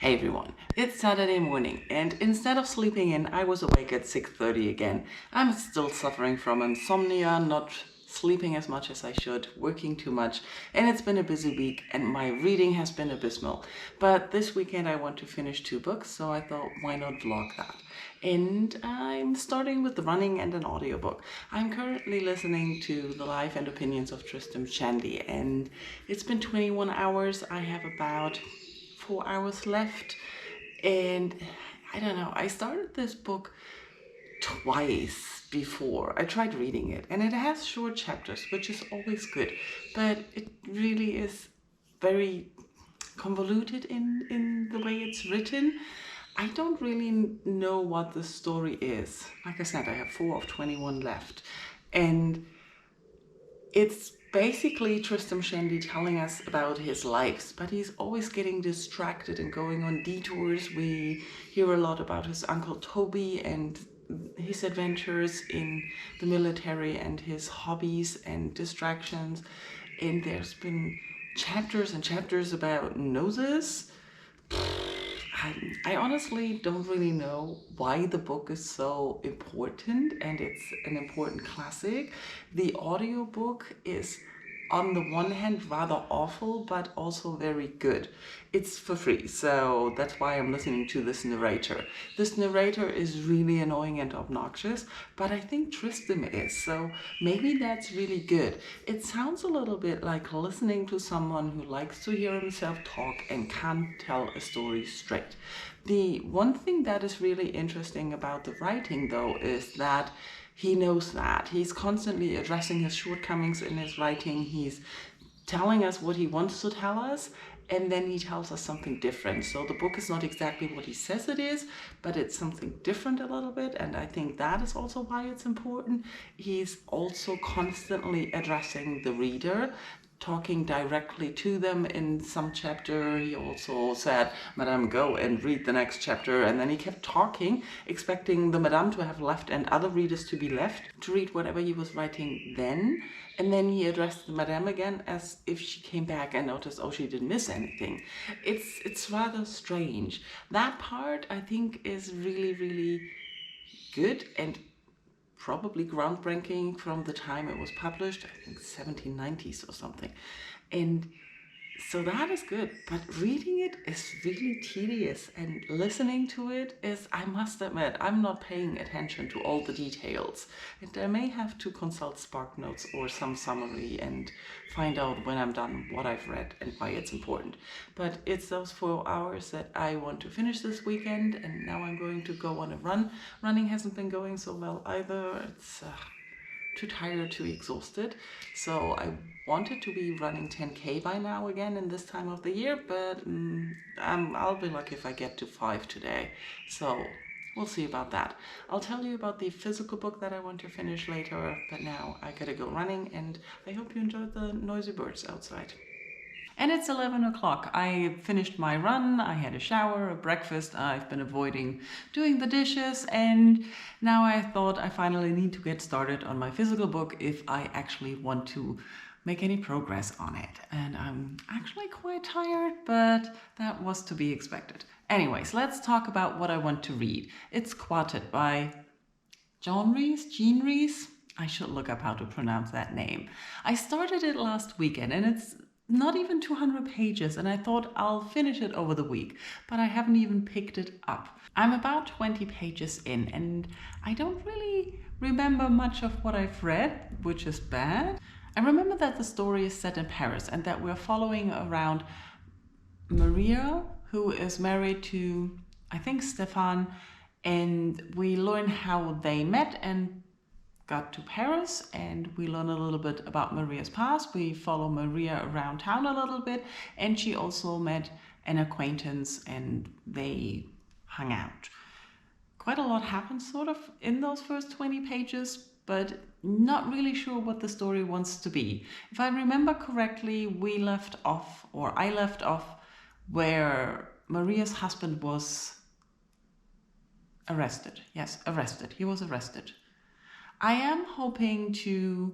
Hey everyone, it's Saturday morning and instead of sleeping in, I was awake at 6:30 again. I'm still suffering from insomnia, not sleeping as much as I should, working too much, and it's been a busy week and my reading has been abysmal. But this weekend I want to finish 2 books, so I thought why not vlog that? And I'm starting with the running and an audiobook. I'm currently listening to the life and opinions of Tristram Shandy and it's been 21 hours. I have about 4 hours left, and I don't know, I started this book twice before. I tried reading it and it has short chapters, which is always good, but it really is very convoluted in the way it's written. I don't really know what the story is. Like I said, I have 4 of 21 left, and it's basically Tristram Shandy telling us about his lives, but he's always getting distracted and going on detours. We hear a lot about his uncle Toby and his adventures in the military and his hobbies and distractions. And there's been chapters and chapters about noses. I honestly don't really know why the book is so important, and it's an important classic. The audiobook is on the one hand rather awful, but also very good. It's for free, so that's why I'm listening to this narrator. This narrator is really annoying and obnoxious, but I think Tristram is, so maybe that's really good. It sounds a little bit like listening to someone who likes to hear himself talk and can't tell a story straight. The one thing that is really interesting about the writing, though, is that he knows that. He's constantly addressing his shortcomings in his writing. He's telling us what he wants to tell us, and then he tells us something different. So the book is not exactly what he says it is, but it's something different a little bit, and I think that is also why it's important. He's also constantly addressing the reader, talking directly to them. In some chapter he also said, "Madame, go and read the next chapter," and then he kept talking, expecting the Madame to have left and other readers to be left to read whatever he was writing then. And then he addressed the Madame again as if she came back and noticed, oh, she didn't miss anything. It's rather strange. That part I think is really good and probably groundbreaking from the time it was published, I think 1790s or something. And so that is good, but reading it is really tedious, and listening to it is, I must admit, I'm not paying attention to all the details. And I may have to consult SparkNotes or some summary and find out when I'm done what I've read and why it's important. But it's those 4 hours that I want to finish this weekend, and now I'm going to go on a run. Running hasn't been going so well either. It's too tired, too exhausted. So I wanted to be running 10K by now again in this time of the year, but I'll be lucky if I get to 5 today. So we'll see about that. I'll tell you about the physical book that I want to finish later, but now I gotta go running, and I hope you enjoyed the noisy birds outside. And it's 11 o'clock. I finished my run, I had a shower, a breakfast, I've been avoiding doing the dishes, and now I thought I finally need to get started on my physical book if I actually want to make any progress on it. And I'm actually quite tired, but that was to be expected. Anyways, let's talk about what I want to read. It's Quartet by Jean Rhys? I should look up how to pronounce that name. I started it last weekend and it's not even 200 pages, and I thought I'll finish it over the week, but I haven't even picked it up. I'm about 20 pages in, and I don't really remember much of what I've read, which is bad. I remember that the story is set in Paris and that we're following around Maria, who is married to, I think, Stefan, and we learn how they met and got to Paris, and we learn a little bit about Maria's past. We follow Maria around town a little bit, and she also met an acquaintance and they hung out. Quite a lot happens sort of in those first 20 pages, but not really sure what the story wants to be. If I remember correctly, I left off where Maria's husband was arrested. Yes, arrested. He was arrested. I am hoping to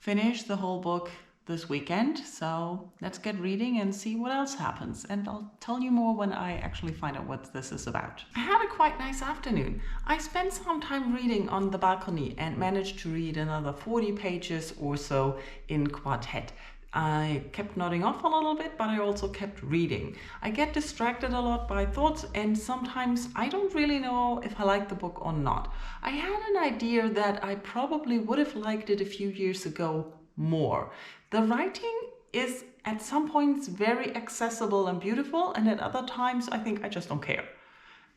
finish the whole book this weekend, so let's get reading and see what else happens. And I'll tell you more when I actually find out what this is about. I had a quite nice afternoon. I spent some time reading on the balcony and managed to read another 40 pages or so in Quartet. I kept nodding off a little bit, but I also kept reading. I get distracted a lot by thoughts, and sometimes I don't really know if I like the book or not. I had an idea that I probably would have liked it a few years ago more. The writing is at some points very accessible and beautiful, and at other times I think I just don't care.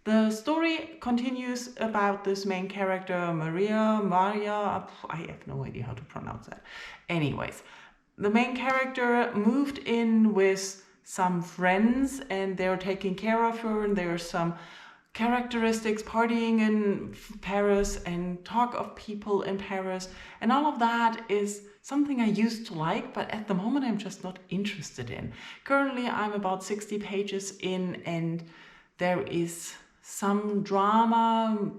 The story continues about this main character, Maria, I have no idea how to pronounce that. Anyways, the main character moved in with some friends and they're taking care of her, and there's some characteristics, partying in Paris and talk of people in Paris, and all of that is something I used to like, but at the moment I'm just not interested in. Currently I'm about 60 pages in, and there is some drama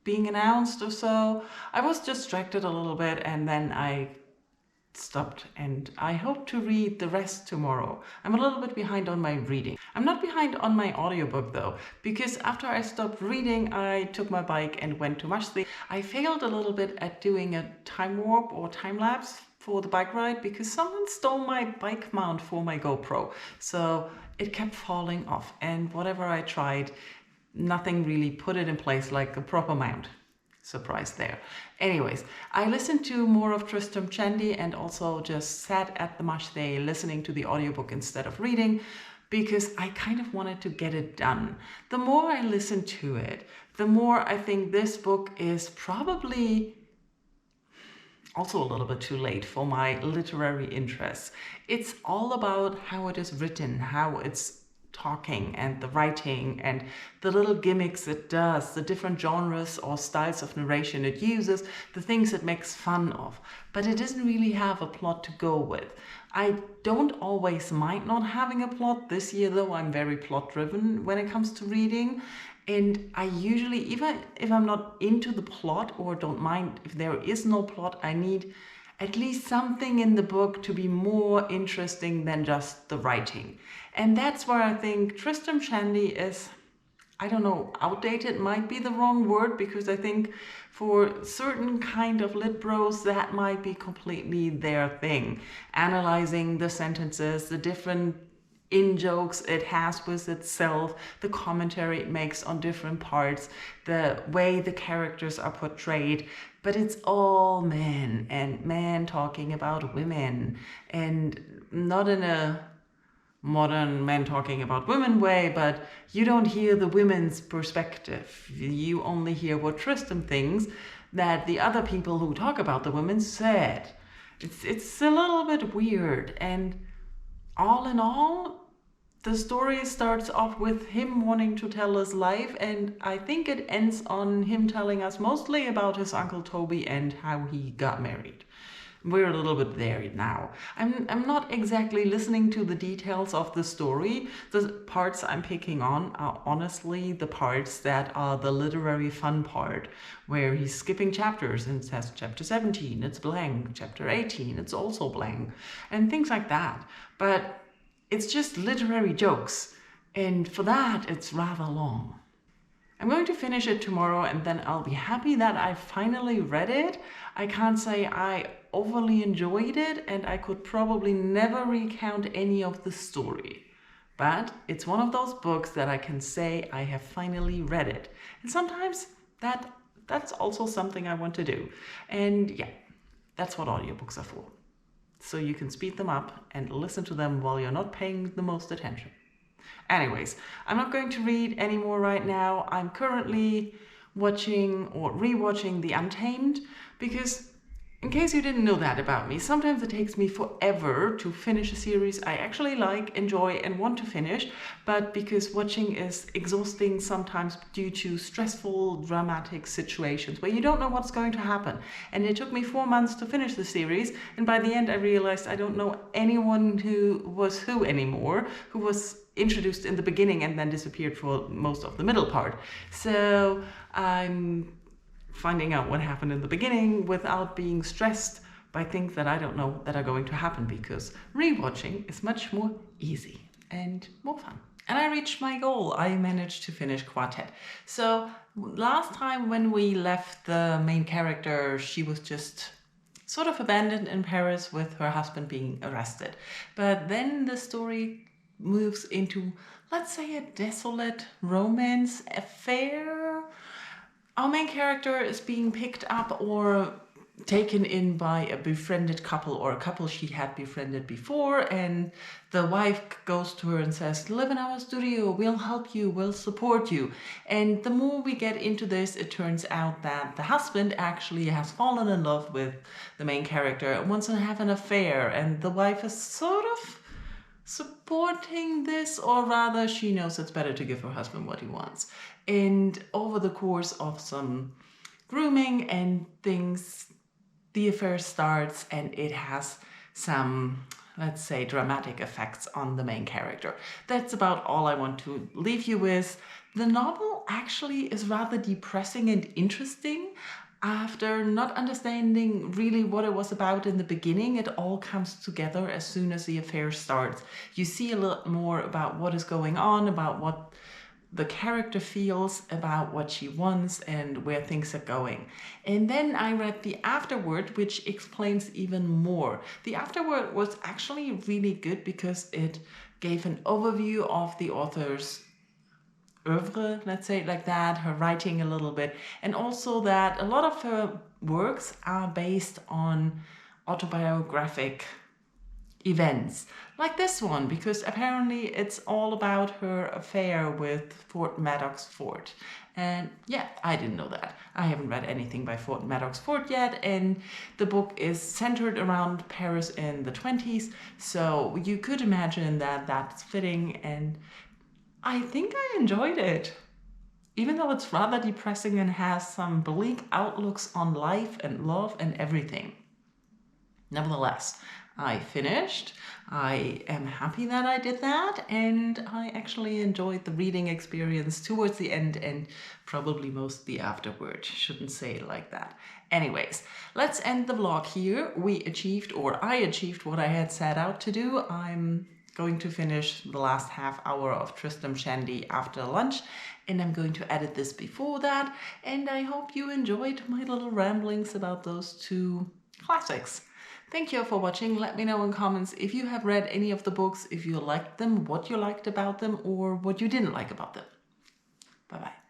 being announced or so. I was distracted a little bit and then I stopped, and I hope to read the rest tomorrow. I'm a little bit behind on my reading. I'm not behind on my audiobook though, because after I stopped reading, I took my bike and went to Mushly. I failed a little bit at doing a time warp or time lapse for the bike ride because someone stole my bike mount for my GoPro. So it kept falling off, and whatever I tried, nothing really put it in place like a proper mount. Surprise there. Anyways, I listened to more of Tristram Shandy and also just sat at the Mushly listening to the audiobook instead of reading because I kind of wanted to get it done. The more I listen to it, the more I think this book is probably also a little bit too late for my literary interests. It's all about how it is written, how it's talking and the writing and the little gimmicks it does, the different genres or styles of narration it uses, the things it makes fun of. But it doesn't really have a plot to go with. I don't always mind not having a plot. This year though, I'm very plot driven when it comes to reading. And I usually, even if I'm not into the plot or don't mind if there is no plot, I need at least something in the book to be more interesting than just the writing. And that's where I think Tristram Shandy is, I don't know, outdated might be the wrong word, because I think for certain kind of lit bros that might be completely their thing. Analyzing the sentences, the different in-jokes it has with itself, the commentary it makes on different parts, the way the characters are portrayed. But it's all men, and men talking about women, and not in a modern men talking about women way, but you don't hear the women's perspective. You only hear what Tristram thinks that the other people who talk about the women said. It's a little bit weird, and all in all, the story starts off with him wanting to tell his life, and I think it ends on him telling us mostly about his Uncle Toby and how he got married. We're a little bit there now. I'm not exactly listening to the details of the story. The parts I'm picking on are honestly the parts that are the literary fun part, where he's skipping chapters and says chapter 17, it's blank, chapter 18, it's also blank, and things like that. But it's just literary jokes, and for that it's rather long. I'm going to finish it tomorrow, and then I'll be happy that I finally read it. I can't say I overly enjoyed it, and I could probably never recount any of the story. But it's one of those books that I can say I have finally read it. And sometimes that's also something I want to do. And yeah, that's what audiobooks are for. So you can speed them up and listen to them while you're not paying the most attention. Anyways, I'm not going to read anymore right now. I'm currently watching or rewatching The Untamed, because in case you didn't know that about me, sometimes it takes me forever to finish a series I actually like, enjoy, and want to finish, but because watching is exhausting sometimes due to stressful, dramatic situations where you don't know what's going to happen. And it took me 4 months to finish the series, and by the end I realized I don't know anyone who was who anymore, who was introduced in the beginning and then disappeared for most of the middle part. So I'm finding out what happened in the beginning without being stressed by things that I don't know that are going to happen, because rewatching is much more easy and more fun. And I reached my goal. I managed to finish Quartet. So last time when we left the main character, she was just sort of abandoned in Paris with her husband being arrested. But then the story moves into, let's say, a desolate romance affair. Our main character is being picked up or taken in by a befriended couple, or a couple she had befriended before, and the wife goes to her and says, live in our studio, we'll help you, we'll support you. And the more we get into this, it turns out that the husband actually has fallen in love with the main character and wants to have an affair, and the wife is sort of supporting this, or rather she knows it's better to give her husband what he wants. And over the course of some grooming and things, the affair starts, and it has some, let's say, dramatic effects on the main character. That's about all I want to leave you with. The novel actually is rather depressing and interesting. After not understanding really what it was about in the beginning, it all comes together as soon as the affair starts. You see a lot more about what is going on, about what the character feels, about what she wants, and where things are going. And then I read the afterword, which explains even more. The afterword was actually really good because it gave an overview of the author's oeuvre, let's say it like that, her writing a little bit, and also that a lot of her works are based on autobiographic events, like this one, because apparently it's all about her affair with Fort Maddox Fort. And yeah, I didn't know that. I haven't read anything by Fort Maddox Fort yet, and the book is centered around Paris in the 20s, so you could imagine that that's fitting, and I think I enjoyed it. Even though it's rather depressing and has some bleak outlooks on life and love and everything. Nevertheless, I finished. I am happy that I did that, and I actually enjoyed the reading experience towards the end, and probably most the afterward. Shouldn't say it like that. Anyways, let's end the vlog here. We achieved, or I achieved, what I had set out to do. I'm going to finish the last half hour of Tristram Shandy after lunch, and I'm going to edit this before that, and I hope you enjoyed my little ramblings about those two classics. Thank you for watching. Let me know in comments if you have read any of the books, if you liked them, what you liked about them, or what you didn't like about them. Bye bye.